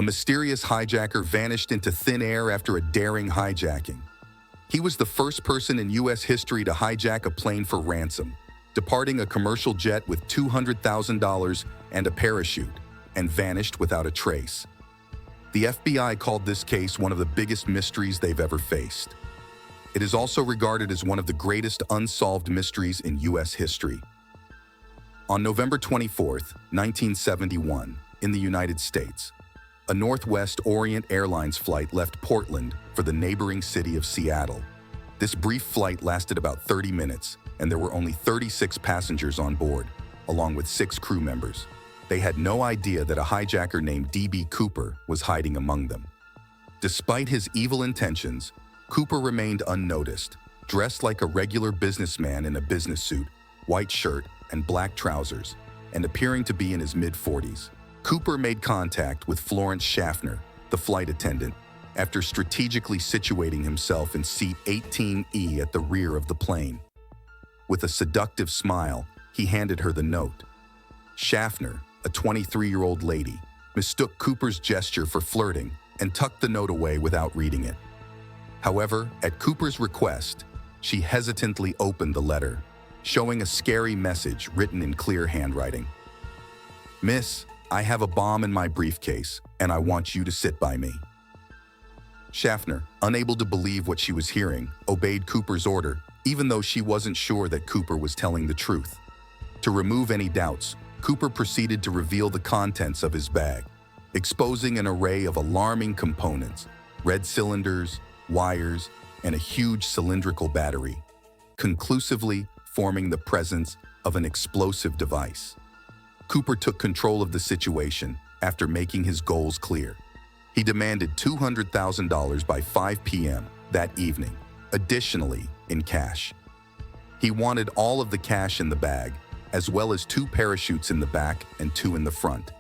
A mysterious hijacker vanished into thin air after a daring hijacking. He was the first person in U.S. history to hijack a plane for ransom, departing a commercial jet with $200,000 and a parachute, and vanished without a trace. The FBI called this case one of the biggest mysteries they've ever faced. It is also regarded as one of the greatest unsolved mysteries in U.S. history. On November 24, 1971, in the United States, a Northwest Orient Airlines flight left Portland for the neighboring city of Seattle. This brief flight lasted about 30 minutes, and there were only 36 passengers on board, along with 6 crew members. They had no idea that a hijacker named D.B. Cooper was hiding among them. Despite his evil intentions, Cooper remained unnoticed, dressed like a regular businessman in a business suit, white shirt, and black trousers, and appearing to be in his mid-40s. Cooper made contact with Florence Schaffner, the flight attendant, after strategically situating himself in seat 18E at the rear of the plane. With a seductive smile, he handed her the note. Schaffner, a 23-year-old lady, mistook Cooper's gesture for flirting and tucked the note away without reading it. However, at Cooper's request, she hesitantly opened the letter, showing a scary message written in clear handwriting. "Miss, I have a bomb in my briefcase, and I want you to sit by me." Schaffner, unable to believe what she was hearing, obeyed Cooper's order, even though she wasn't sure that Cooper was telling the truth. To remove any doubts, Cooper proceeded to reveal the contents of his bag, exposing an array of alarming components: red cylinders, wires, and a huge cylindrical battery, conclusively forming the presence of an explosive device. Cooper took control of the situation after making his goals clear. He demanded $200,000 by 5 p.m. that evening, additionally in cash. He wanted all of the cash in the bag, as well as 2 parachutes in the back and 2 in the front.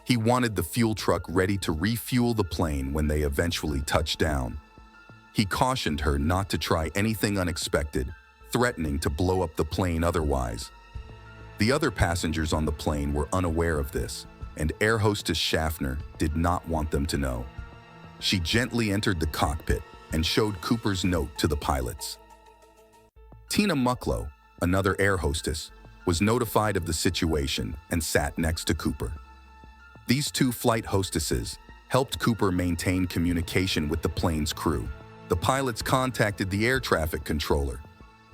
He wanted the fuel truck ready to refuel the plane when they eventually touched down. He cautioned her not to try anything unexpected, threatening to blow up the plane otherwise. The other passengers on the plane were unaware of this, and air hostess Schaffner did not want them to know. She gently entered the cockpit and showed Cooper's note to the pilots. Tina Mucklow, another air hostess, was notified of the situation and sat next to Cooper. These 2 flight hostesses helped Cooper maintain communication with the plane's crew. The pilots contacted the air traffic controller,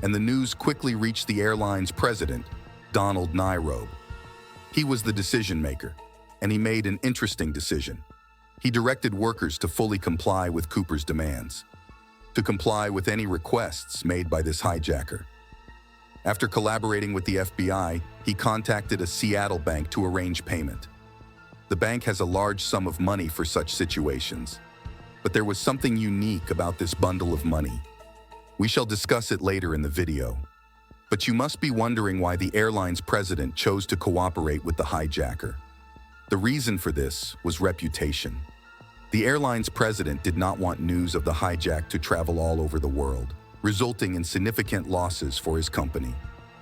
and the news quickly reached the airline's president, Donald Nyrobe. He was the decision maker, and he made an interesting decision. He directed workers to fully comply with Cooper's demands, to comply with any requests made by this hijacker. After collaborating with the FBI, he contacted a Seattle bank to arrange payment. The bank has a large sum of money for such situations, but there was something unique about this bundle of money. We shall discuss it later in the video. But you must be wondering why the airline's president chose to cooperate with the hijacker. The reason for this was reputation. The airline's president did not want news of the hijack to travel all over the world, resulting in significant losses for his company.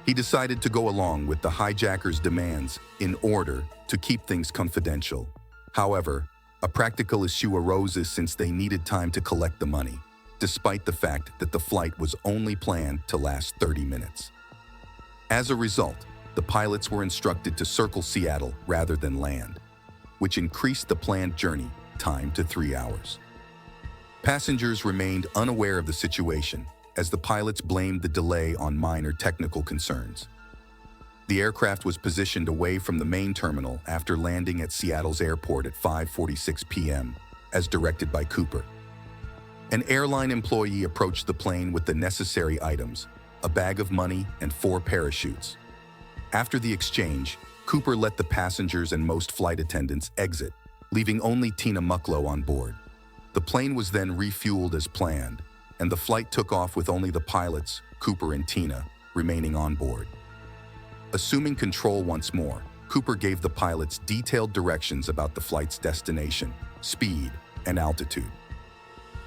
He decided to go along with the hijacker's demands in order to keep things confidential. However, a practical issue arose since they needed time to collect the money, despite the fact that the flight was only planned to last 30 minutes. As a result, the pilots were instructed to circle Seattle rather than land, which increased the planned journey time to 3 hours. Passengers remained unaware of the situation, as the pilots blamed the delay on minor technical concerns. The aircraft was positioned away from the main terminal after landing at Seattle's airport at 5:46 p.m., as directed by Cooper. An airline employee approached the plane with the necessary items, a bag of money and 4 parachutes. After the exchange, Cooper let the passengers and most flight attendants exit, leaving only Tina Mucklow on board. The plane was then refueled as planned, and the flight took off with only the pilots, Cooper and Tina, remaining on board. Assuming control once more, Cooper gave the pilots detailed directions about the flight's destination, speed, and altitude.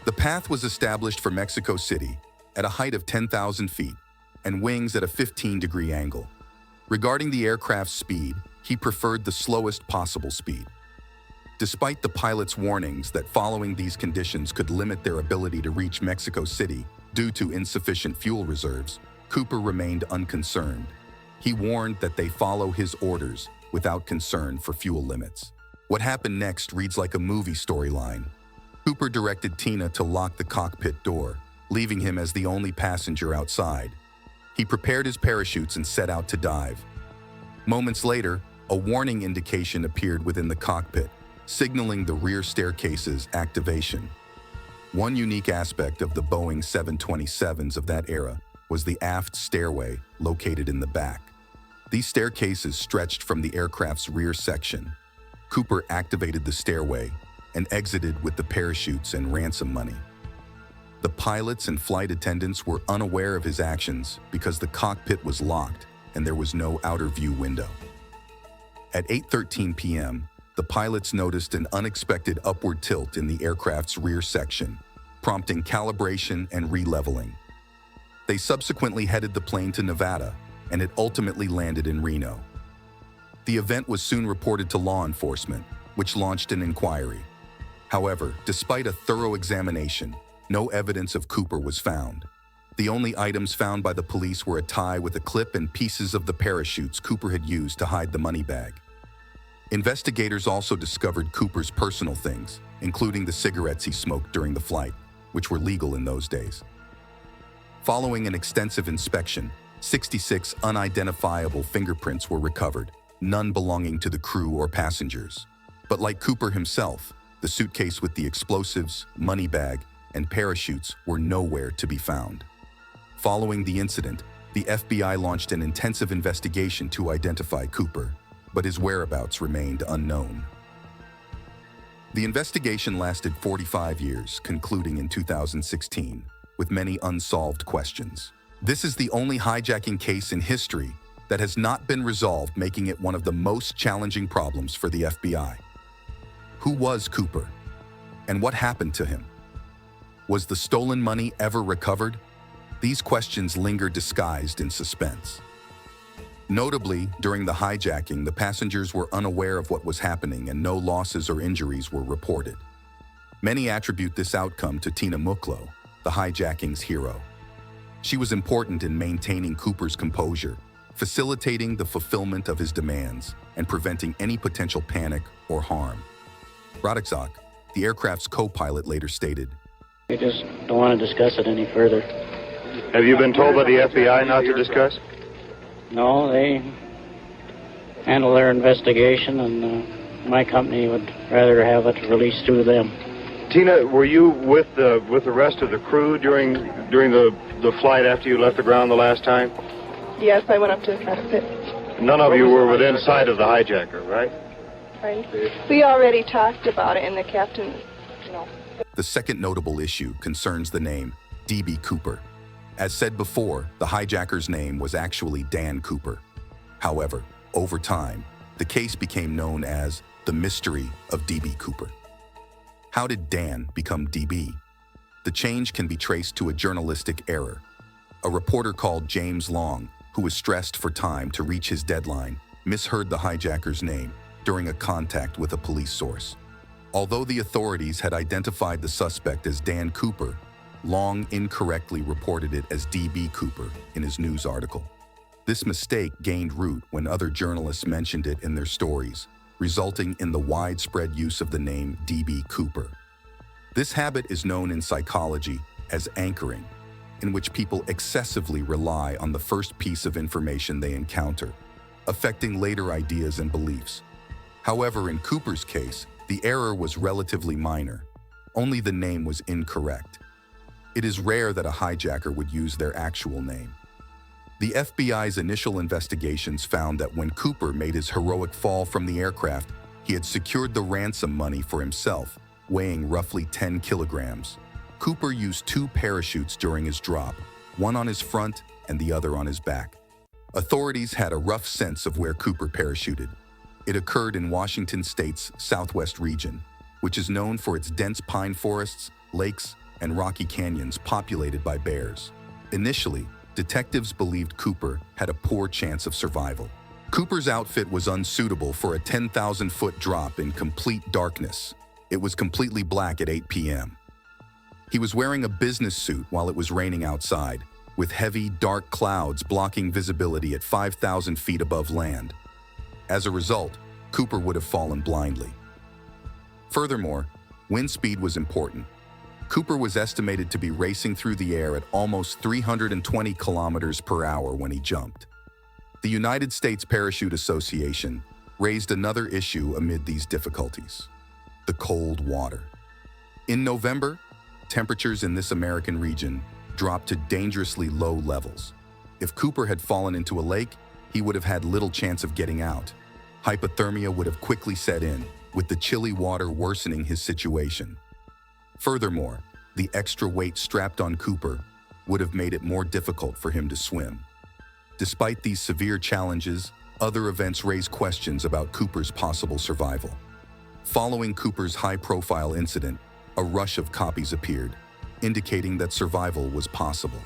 The path was established for Mexico City at a height of 10,000 feet and wings at a 15-degree angle. Regarding the aircraft's speed, he preferred the slowest possible speed. Despite the pilot's warnings that following these conditions could limit their ability to reach Mexico City due to insufficient fuel reserves, Cooper remained unconcerned. He warned that they follow his orders without concern for fuel limits. What happened next reads like a movie storyline. Cooper directed Tina to lock the cockpit door, leaving him as the only passenger outside. He prepared his parachutes and set out to dive. Moments later, a warning indication appeared within the cockpit, signaling the rear staircase's activation. One unique aspect of the Boeing 727s of that era was the aft stairway located in the back. These staircases stretched from the aircraft's rear section. Cooper activated the stairway and exited with the parachutes and ransom money. The pilots and flight attendants were unaware of his actions because the cockpit was locked and there was no outer view window. At 8:13 p.m., the pilots noticed an unexpected upward tilt in the aircraft's rear section, prompting calibration and re-leveling. They subsequently headed the plane to Nevada, and it ultimately landed in Reno. The event was soon reported to law enforcement, which launched an inquiry. However, despite a thorough examination, no evidence of Cooper was found. The only items found by the police were a tie with a clip and pieces of the parachutes Cooper had used to hide the money bag. Investigators also discovered Cooper's personal things, including the cigarettes he smoked during the flight, which were legal in those days. Following an extensive inspection, 66 unidentifiable fingerprints were recovered, none belonging to the crew or passengers. But like Cooper himself, the suitcase with the explosives, money bag, and parachutes were nowhere to be found. Following the incident, the FBI launched an intensive investigation to identify Cooper, but his whereabouts remained unknown. The investigation lasted 45 years, concluding in 2016, with many unsolved questions. This is the only hijacking case in history that has not been resolved, making it one of the most challenging problems for the FBI. Who was Cooper? And what happened to him? Was the stolen money ever recovered? These questions linger disguised in suspense. Notably, during the hijacking, the passengers were unaware of what was happening and no losses or injuries were reported. Many attribute this outcome to Tina Mucklow, the hijacking's hero. She was important in maintaining Cooper's composure, facilitating the fulfillment of his demands, and preventing any potential panic or harm. Radixak, the aircraft's co-pilot, later stated, "We just don't want to discuss it any further." Have you been told by the FBI not to discuss? No, they handle their investigation, and my company would rather have it released through them. Tina, were you with the rest of the crew during the flight after you left the ground the last time? Yes, I went up to the cockpit. None of you were within sight of the hijacker, right? Right. We already talked about it, and the captain, The second notable issue concerns the name D.B. Cooper. As said before, the hijacker's name was actually Dan Cooper. However, over time, the case became known as the mystery of D.B. Cooper. How did Dan become D.B.? The change can be traced to a journalistic error. A reporter called James Long, who was stressed for time to reach his deadline, misheard the hijacker's name during a contact with a police source. Although the authorities had identified the suspect as Dan Cooper, Long incorrectly reported it as D.B. Cooper in his news article. This mistake gained root when other journalists mentioned it in their stories, resulting in the widespread use of the name D.B. Cooper. This habit is known in psychology as anchoring, in which people excessively rely on the first piece of information they encounter, affecting later ideas and beliefs. However, in Cooper's case, the error was relatively minor. Only the name was incorrect. It is rare that a hijacker would use their actual name. The FBI's initial investigations found that when Cooper made his heroic fall from the aircraft, he had secured the ransom money for himself, weighing roughly 10 kilograms. Cooper used 2 parachutes during his drop, one on his front and the other on his back. Authorities had a rough sense of where Cooper parachuted. It occurred in Washington State's southwest region, which is known for its dense pine forests, lakes, and rocky canyons populated by bears. Initially, detectives believed Cooper had a poor chance of survival. Cooper's outfit was unsuitable for a 10,000-foot drop in complete darkness. It was completely black at 8 p.m. He was wearing a business suit while it was raining outside, with heavy, dark clouds blocking visibility at 5,000 feet above land. As a result, Cooper would have fallen blindly. Furthermore, wind speed was important. Cooper was estimated to be racing through the air at almost 320 kilometers per hour when he jumped. The United States Parachute Association raised another issue amid these difficulties: the cold water. In November, temperatures in this American region dropped to dangerously low levels. If Cooper had fallen into a lake, he would have had little chance of getting out. Hypothermia would have quickly set in, with the chilly water worsening his situation. Furthermore, the extra weight strapped on Cooper would have made it more difficult for him to swim. Despite these severe challenges, other events raise questions about Cooper's possible survival. Following Cooper's high-profile incident, a rush of copies appeared, indicating that survival was possible.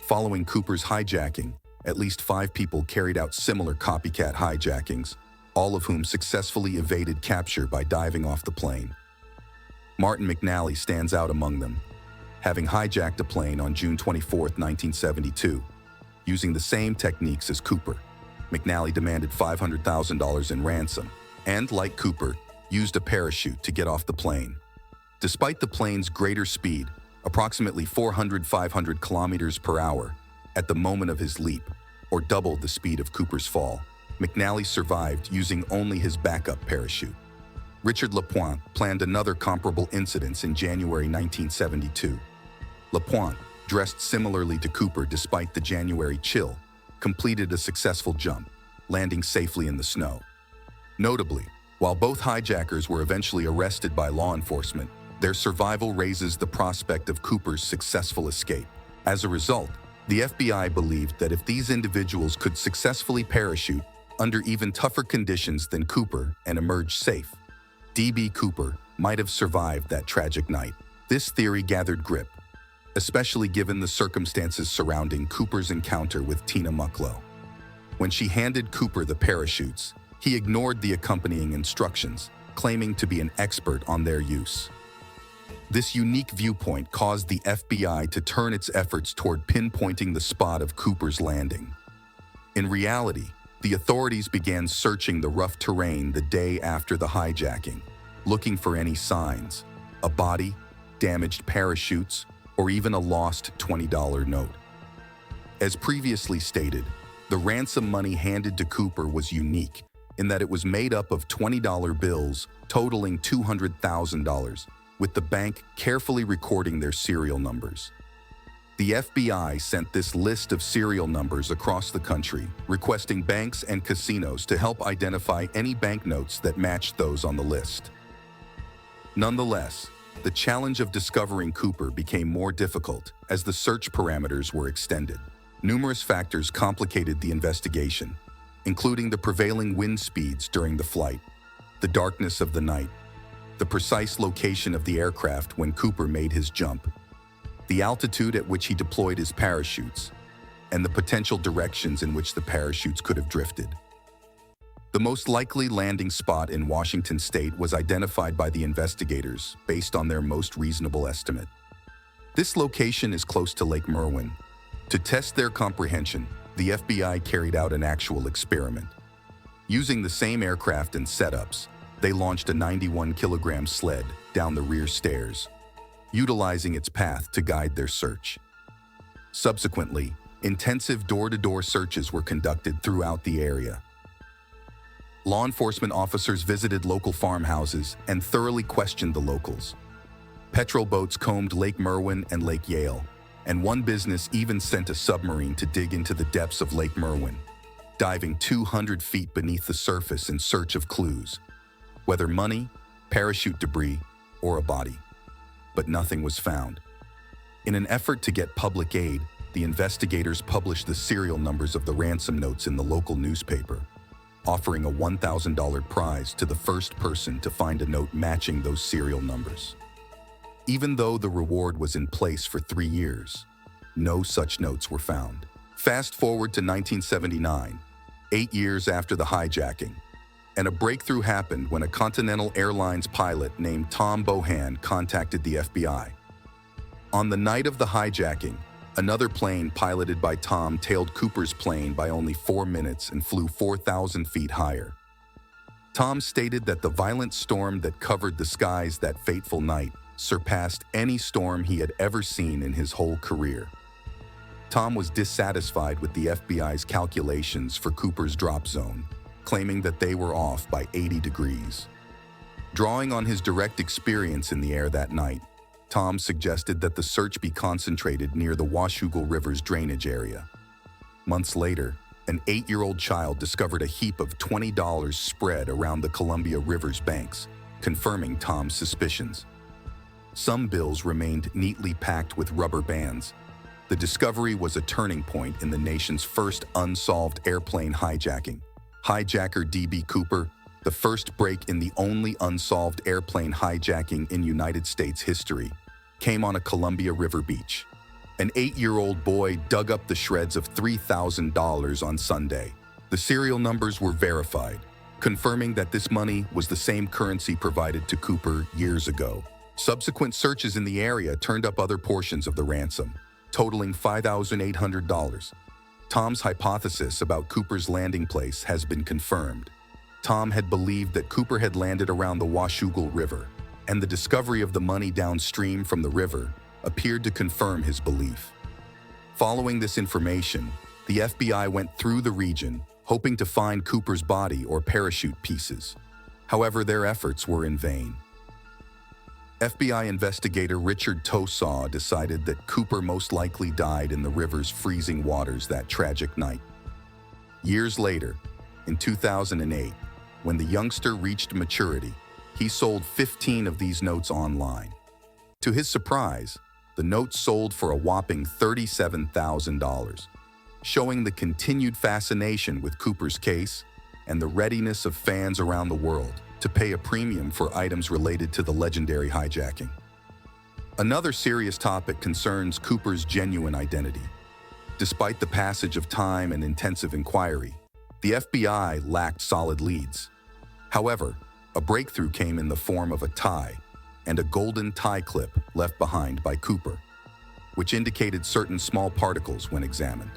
Following Cooper's hijacking, at least 5 people carried out similar copycat hijackings, all of whom successfully evaded capture by diving off the plane. Martin McNally stands out among them, having hijacked a plane on June 24, 1972. Using the same techniques as Cooper, McNally demanded $500,000 in ransom and, like Cooper, used a parachute to get off the plane. Despite the plane's greater speed, approximately 500 kilometers per hour, at the moment of his leap, or double the speed of Cooper's fall, McNally survived using only his backup parachute. Richard LaPointe planned another comparable incident in January 1972. LaPointe, dressed similarly to Cooper despite the January chill, completed a successful jump, landing safely in the snow. Notably, while both hijackers were eventually arrested by law enforcement, their survival raises the prospect of Cooper's successful escape. As a result, the FBI believed that if these individuals could successfully parachute under even tougher conditions than Cooper and emerge safe, D.B. Cooper might have survived that tragic night. This theory gathered grip, especially given the circumstances surrounding Cooper's encounter with Tina Mucklow. When she handed Cooper the parachutes, he ignored the accompanying instructions, claiming to be an expert on their use. This unique viewpoint caused the FBI to turn its efforts toward pinpointing the spot of Cooper's landing. In reality, the authorities began searching the rough terrain the day after the hijacking, looking for any signs: a body, damaged parachutes, or even a lost $20 note. As previously stated, the ransom money handed to Cooper was unique in that it was made up of $20 bills totaling $200,000, with the bank carefully recording their serial numbers. The FBI sent this list of serial numbers across the country, requesting banks and casinos to help identify any banknotes that matched those on the list. Nonetheless, the challenge of discovering Cooper became more difficult as the search parameters were extended. Numerous factors complicated the investigation, including the prevailing wind speeds during the flight, the darkness of the night, the precise location of the aircraft when Cooper made his jump, the altitude at which he deployed his parachutes, and the potential directions in which the parachutes could have drifted. The most likely landing spot in Washington state was identified by the investigators based on their most reasonable estimate. This location is close to Lake Merwin. To test their comprehension, the FBI carried out an actual experiment. Using the same aircraft and setups, they launched a 91-kilogram sled down the rear stairs, utilizing its path to guide their search. Subsequently, intensive door-to-door searches were conducted throughout the area. Law enforcement officers visited local farmhouses and thoroughly questioned the locals. Petrol boats combed Lake Merwin and Lake Yale, and one business even sent a submarine to dig into the depths of Lake Merwin, diving 200 feet beneath the surface in search of clues, whether money, parachute debris, or a body. But nothing was found. In an effort to get public aid, the investigators published the serial numbers of the ransom notes in the local newspaper, offering a $1,000 prize to the first person to find a note matching those serial numbers. Even though the reward was in place for 3 years, no such notes were found. Fast forward to 1979, 8 years after the hijacking. And a breakthrough happened when a Continental Airlines pilot named Tom Bohan contacted the FBI. On the night of the hijacking, another plane piloted by Tom tailed Cooper's plane by only 4 minutes and flew 4,000 feet higher. Tom stated that the violent storm that covered the skies that fateful night surpassed any storm he had ever seen in his whole career. Tom was dissatisfied with the FBI's calculations for Cooper's drop zone, claiming that they were off by 80 degrees. Drawing on his direct experience in the air that night, Tom suggested that the search be concentrated near the Washougal River's drainage area. Months later, an 8-year-old child discovered a heap of $20 spread around the Columbia River's banks, confirming Tom's suspicions. Some bills remained neatly packed with rubber bands. The discovery was a turning point in the nation's first unsolved airplane hijacking. Hijacker D.B. Cooper, the first break in the only unsolved airplane hijacking in United States history, came on a Columbia River beach. An 8-year-old boy dug up the shreds of $3,000 on Sunday. The serial numbers were verified, confirming that this money was the same currency provided to Cooper years ago. Subsequent searches in the area turned up other portions of the ransom, totaling $5,800. Tom's hypothesis about Cooper's landing place has been confirmed. Tom had believed that Cooper had landed around the Washougal River, and the discovery of the money downstream from the river appeared to confirm his belief. Following this information, the FBI went through the region, hoping to find Cooper's body or parachute pieces. However, their efforts were in vain. FBI investigator Richard Tosaw decided that Cooper most likely died in the river's freezing waters that tragic night. Years later, in 2008, when the youngster reached maturity, he sold 15 of these notes online. To his surprise, the notes sold for a whopping $37,000, showing the continued fascination with Cooper's case and the readiness of fans around the world to pay a premium for items related to the legendary hijacking. Another serious topic concerns Cooper's genuine identity. Despite the passage of time and intensive inquiry, the FBI lacked solid leads. However, a breakthrough came in the form of a tie and a golden tie clip left behind by Cooper, which indicated certain small particles when examined.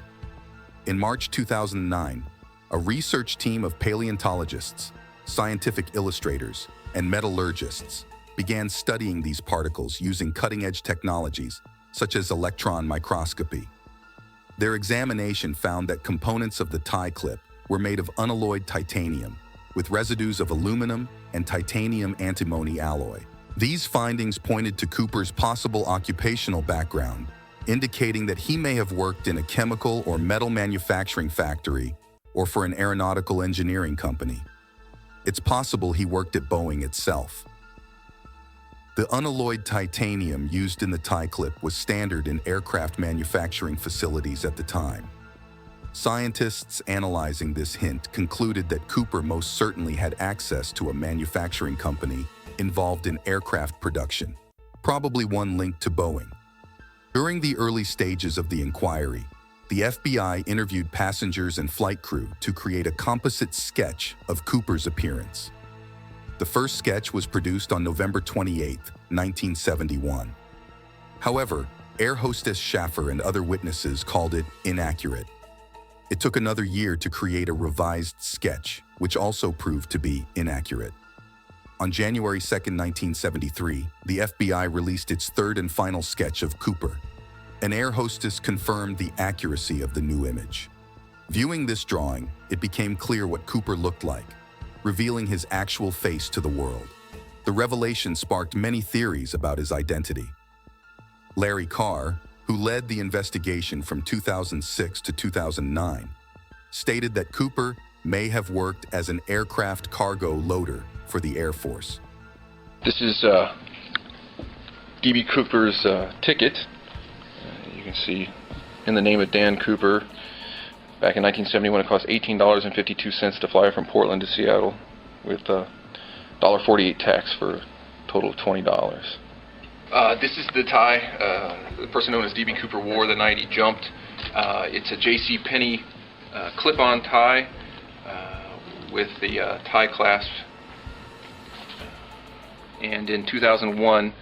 In March 2009, a research team of paleontologists, scientific illustrators, and metallurgists began studying these particles using cutting-edge technologies such as electron microscopy. Their examination found that components of the tie clip were made of unalloyed titanium, with residues of aluminum and titanium antimony alloy. These findings pointed to Cooper's possible occupational background, indicating that he may have worked in a chemical or metal manufacturing factory or for an aeronautical engineering company. It's possible he worked at Boeing itself. The unalloyed titanium used in the tie clip was standard in aircraft manufacturing facilities at the time. Scientists analyzing this hint concluded that Cooper most certainly had access to a manufacturing company involved in aircraft production, probably one linked to Boeing. During the early stages of the inquiry, the FBI interviewed passengers and flight crew to create a composite sketch of Cooper's appearance. The first sketch was produced on November 28, 1971. However, air hostess Schaffer and other witnesses called it inaccurate. It took another year to create a revised sketch, which also proved to be inaccurate. On January 2, 1973, the FBI released its third and final sketch of Cooper. An air hostess confirmed the accuracy of the new image. Viewing this drawing, it became clear what Cooper looked like, revealing his actual face to the world. The revelation sparked many theories about his identity. Larry Carr, who led the investigation from 2006 to 2009, stated that Cooper may have worked as an aircraft cargo loader for the Air Force. This is D.B. Cooper's ticket. You can see in the name of Dan Cooper. Back in 1971, it cost $18.52 to fly from Portland to Seattle, with $1.48 tax for a total of $20. This is the tie the person known as D.B. Cooper wore the night he jumped. It's a J.C. Penney clip-on tie. with the tie clasp, and in 2001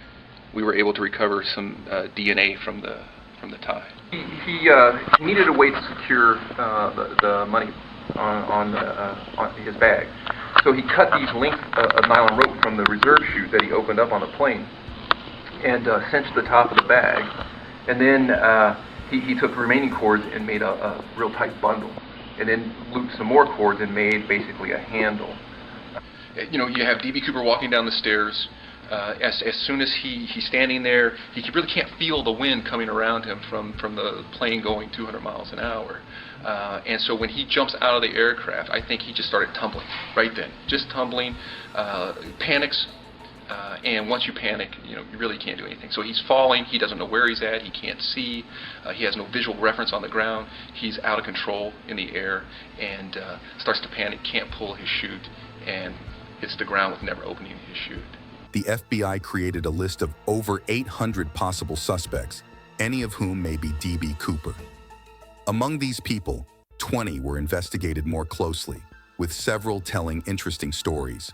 we were able to recover some DNA from the tie. He needed a way to secure the money on his bag, so he cut these lengths of nylon rope from the reserve chute that he opened up on the plane and cinched the top of the bag, and then he took the remaining cords and made a real tight bundle, and then looped some more cords and made basically a handle. You know, you have D.B. Cooper walking down the stairs. As soon as he's standing there, he really can't feel the wind coming around him from the plane going 200 miles an hour. And so when he jumps out of the aircraft, I think he just started tumbling right then. Just tumbling, panics, and once you panic, you really can't do anything. So he's falling, he doesn't know where he's at, he can't see, he has no visual reference on the ground, he's out of control in the air, and starts to panic, can't pull his chute, and hits the ground with never opening his chute. The FBI created a list of over 800 possible suspects, any of whom may be D.B. Cooper. Among these people, 20 were investigated more closely, with several telling interesting stories.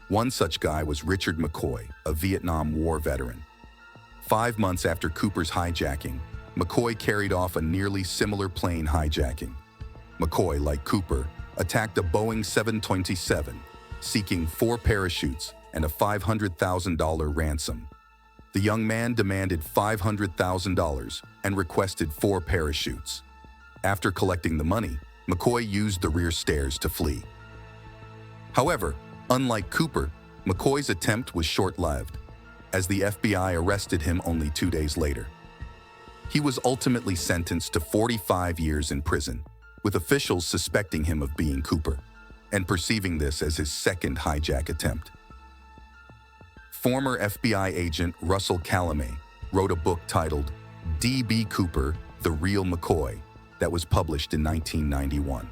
One such guy was Richard McCoy, a Vietnam War veteran. 5 months after Cooper's hijacking, McCoy carried off a nearly similar plane hijacking. McCoy, like Cooper, attacked a Boeing 727, seeking 4 parachutes and a $500,000 ransom. The young man demanded $500,000 and requested 4 parachutes. After collecting the money, McCoy used the rear stairs to flee. However, unlike Cooper, McCoy's attempt was short-lived, as the FBI arrested him only 2 days later. He was ultimately sentenced to 45 years in prison, with officials suspecting him of being Cooper, and perceiving this as his second hijack attempt. Former FBI agent Russell Calamé wrote a book titled D.B. Cooper, The Real McCoy, that was published in 1991.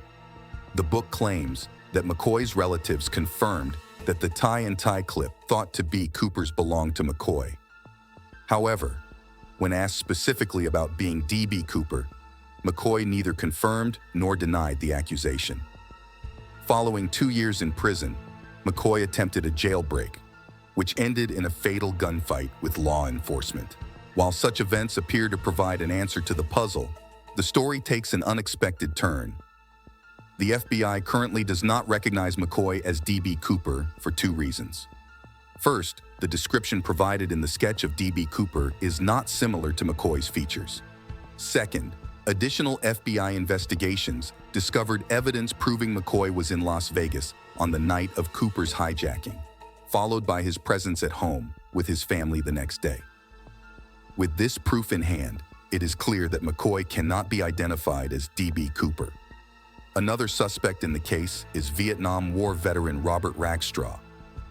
The book claims that McCoy's relatives confirmed that the tie-and-tie clip thought to be Cooper's belonged to McCoy. However, when asked specifically about being D.B. Cooper, McCoy neither confirmed nor denied the accusation. Following 2 years in prison, McCoy attempted a jailbreak, which ended in a fatal gunfight with law enforcement. While such events appear to provide an answer to the puzzle, the story takes an unexpected turn. The FBI currently does not recognize McCoy as D.B. Cooper for 2 reasons. First, the description provided in the sketch of D.B. Cooper is not similar to McCoy's features. Second, additional FBI investigations discovered evidence proving McCoy was in Las Vegas on the night of Cooper's hijacking, followed by his presence at home with his family the next day. With this proof in hand, it is clear that McCoy cannot be identified as D.B. Cooper. Another suspect in the case is Vietnam War veteran Robert Rackstraw,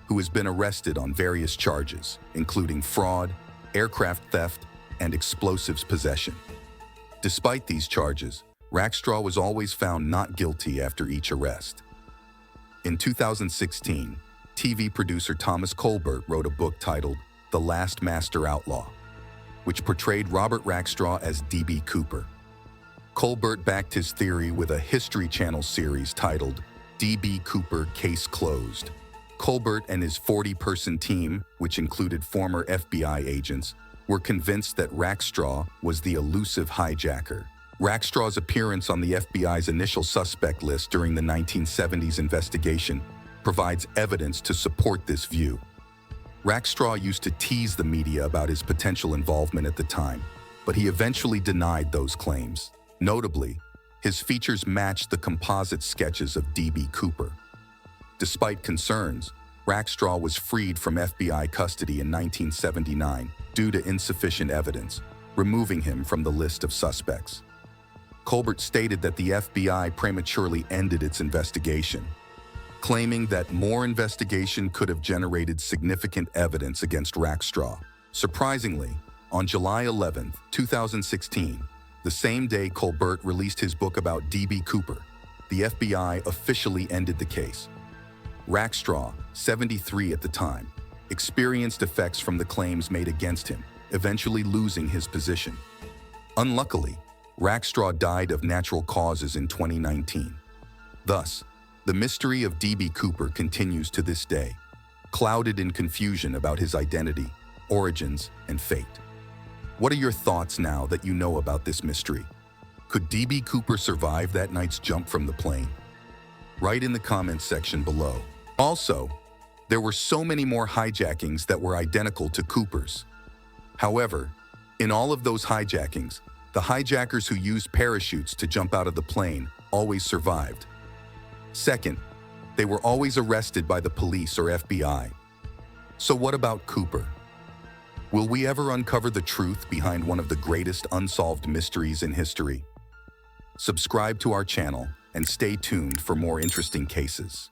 who has been arrested on various charges, including fraud, aircraft theft, and explosives possession. Despite these charges, Rackstraw was always found not guilty after each arrest. In 2016, TV producer Thomas Colbert wrote a book titled The Last Master Outlaw, which portrayed Robert Rackstraw as D.B. Cooper. Colbert backed his theory with a History Channel series titled D.B. Cooper Case Closed. Colbert and his 40-person team, which included former FBI agents, were convinced that Rackstraw was the elusive hijacker. Rackstraw's appearance on the FBI's initial suspect list during the 1970s investigation provides evidence to support this view. Rackstraw used to tease the media about his potential involvement at the time, but he eventually denied those claims. Notably, his features matched the composite sketches of D.B. Cooper. Despite concerns, Rackstraw was freed from FBI custody in 1979 due to insufficient evidence, removing him from the list of suspects. Colbert stated that the FBI prematurely ended its investigation, claiming that more investigation could have generated significant evidence against Rackstraw. Surprisingly, on July 11, 2016, the same day Colbert released his book about D.B. Cooper, the FBI officially ended the case. Rackstraw, 73 at the time, experienced effects from the claims made against him, eventually losing his position. Unluckily, Rackstraw died of natural causes in 2019. Thus, The mystery of D.B. Cooper continues to this day, clouded in confusion about his identity, origins, and fate. What are your thoughts now that you know about this mystery? Could D.B. Cooper survive that night's jump from the plane? Write in the comments section below. Also, there were so many more hijackings that were identical to Cooper's. However, in all of those hijackings, the hijackers who used parachutes to jump out of the plane always survived. Second, they were always arrested by the police or FBI. So what about Cooper? Will we ever uncover the truth behind one of the greatest unsolved mysteries in history? Subscribe to our channel and stay tuned for more interesting cases.